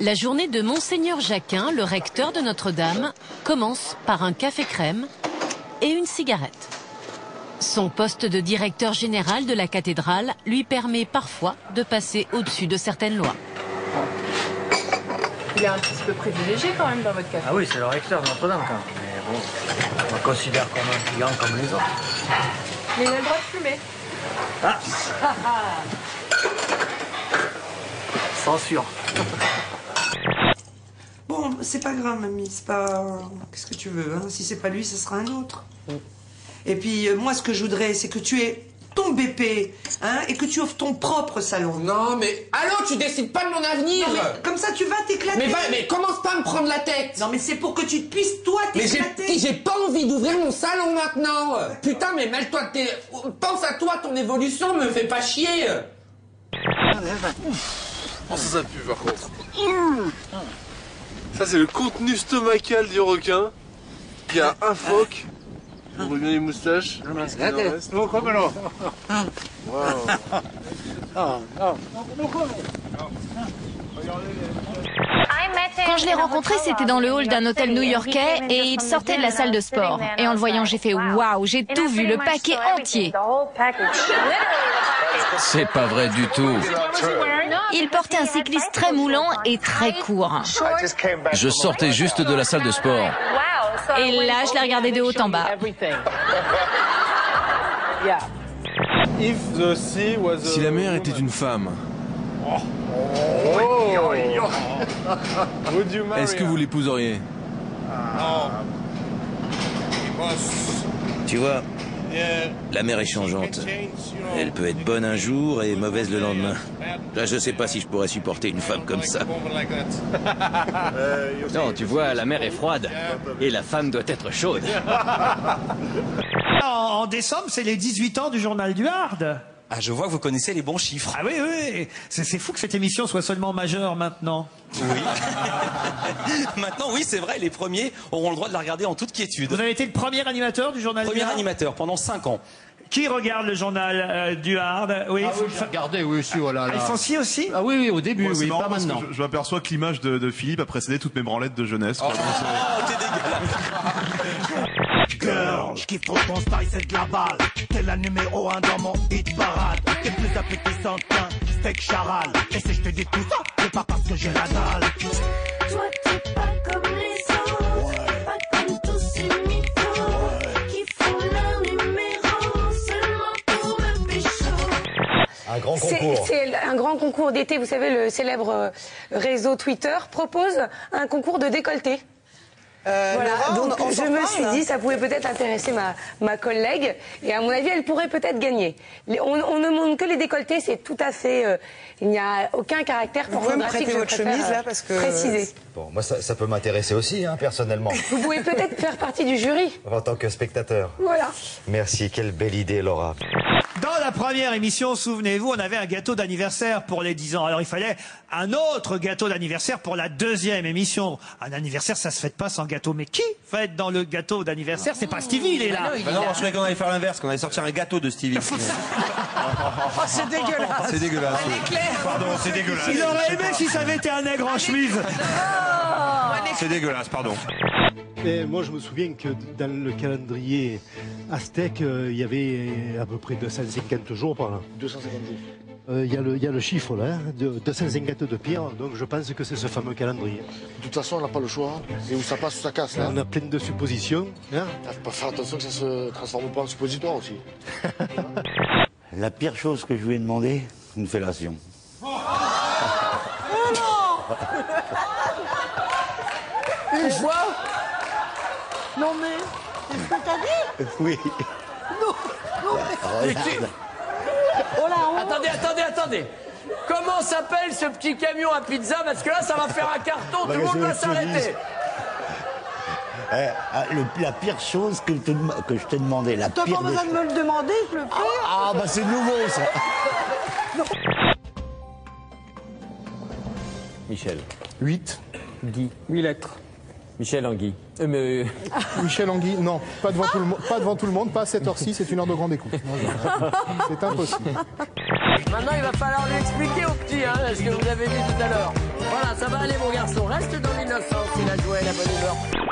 La journée de Monseigneur Jacquin, le recteur de Notre-Dame, commence par un café crème et une cigarette. Son poste de directeur général de la cathédrale lui permet parfois de passer au-dessus de certaines lois. Il est un petit peu privilégié quand même dans votre café. Ah oui, c'est le recteur de Notre-Dame quand même. Mais bon, on me considère comme un client comme les autres. Mais il a le droit de fumer. Ah Censure. Bon, c'est pas grave, mamie, c'est pas... Qu'est-ce que tu veux, hein? Si c'est pas lui, ce sera un autre. Et puis, moi, ce que je voudrais, c'est que tu aies ton BP, hein, et que tu offres ton propre salon. Non, mais... Allô, tu décides pas de mon avenir. Non, mais comme ça, tu vas t'éclater. Mais commence pas à me prendre la tête. Non, mais c'est pour que tu puisses, toi, t'éclater. Mais j'ai pas envie d'ouvrir mon salon maintenant. Putain, mais mêle-toi de tes... Pense à toi, ton évolution, me fais pas chier. Oh, ça pue par contre. Ça c'est le contenu stomacal du requin. Il y a un phoque. On voit bien les moustaches. Quand je l'ai rencontré, c'était dans le hall d'un hôtel new-yorkais et il sortait de la salle de sport. Et en le voyant, j'ai fait waouh, j'ai tout vu, le paquet entier. C'est pas vrai du tout. Il portait un cycliste très moulant et très court. Je sortais juste de la salle de sport. Et là, je l'ai regardé de haut en bas. Si la mer était une femme, est-ce que vous l'épouseriez? Tu vois, la mer est changeante. Elle peut être bonne un jour et mauvaise le lendemain. Là, je sais pas si je pourrais supporter une femme comme ça. Non, tu vois, la mer est froide et la femme doit être chaude. En décembre, c'est les 18 ans du journal du Hard. Ah, je vois que vous connaissez les bons chiffres. Ah oui, oui. C'est fou que cette émission soit seulement majeure maintenant. Oui. Maintenant, oui, c'est vrai, les premiers auront le droit de la regarder en toute quiétude. Vous avez été le premier animateur du journal du Premier Hard. animateur pendant 5 ans. Qui regarde le journal du Hard? Oui, Regardez, oui, aussi, voilà. Ah, ils font ci aussi? Ah oui, au début, moi, oui, marrant pas parce maintenant. que je m'aperçois que l'image de Philippe a précédé toutes mes branlettes de jeunesse. Oh, t'es dégueulasse. Girl, je kiffe trop ton style, c'est de la balle. T'es la numéro 1 dans mon hit parade. T'es plus appétissante qu'un steak charal. Et si je te dis tout ça, c'est pas parce que j'ai la dalle. Toi t'es pas comme les autres, pas comme tous ces mythos qui font leur numéro seulement pour me pécho. Un grand concours. C'est un grand concours d'été. Vous savez, le célèbre réseau Twitter propose un concours de décolleté. Voilà, donc je me suis dit ça pouvait peut-être intéresser ma collègue et à mon avis elle pourrait peut-être gagner. On ne montre que les décolletés, c'est tout à fait, il n'y a aucun caractère pornographique. Vous pouvez me prêter votre chemise là parce que préciser. Bon, moi ça peut m'intéresser aussi, hein, personnellement. Vous pouvez peut-être faire partie du jury. En tant que spectateur. Voilà. Merci, quelle belle idée, Laura. Dans la première émission, souvenez-vous, on avait un gâteau d'anniversaire pour les 10 ans. Alors il fallait un autre gâteau d'anniversaire pour la deuxième émission. Un anniversaire, ça se fête pas sans gâteau. Mais qui fête dans le gâteau d'anniversaire? C'est pas Stevie, il est là. Non, je croyais qu'on allait faire l'inverse, qu'on allait sortir un gâteau de Stevie. Oh, c'est dégueulasse. C'est dégueulasse. Pardon, c'est dégueulasse. Il aurait aimé si ça avait été un nègre en chemise. C'est dégueulasse, pardon. Et moi, je me souviens que dans le calendrier aztèque, il y avait à peu près 250 jours par là. 250 jours. Il y a le chiffre là, de 250 de pierre, donc je pense que c'est ce fameux calendrier. De toute façon, on n'a pas le choix. Et où ça passe, où ça casse. Là. On a plein de suppositions. Hein. Il faut faire attention que ça se transforme pas en suppositoire aussi. La pire chose que je lui ai demandé, une fellation. Oh non. Une fois. Non mais, c'est ce que t'as dit? Oui. Non, non mais... Oh la honte. Attendez. Comment s'appelle ce petit camion à pizza? Parce que là, ça va faire un carton, tout le monde va s'arrêter. La pire chose que je t'ai demandé, la T'as pire pas besoin de me le demander, s'il te plaît. Ah bah c'est nouveau ça. Non. Michel. 8. Guy. 8 lettres. Michel Anguille. Michel Anguille, non, pas devant tout le monde, pas à cette heure-ci, c'est une heure de grande écoute. C'est impossible. Maintenant, il va falloir lui expliquer au petit, hein, ce que vous avez vu tout à l'heure. Voilà. ça va aller mon garçon, reste dans l'innocence et la joie et la bonne humeur.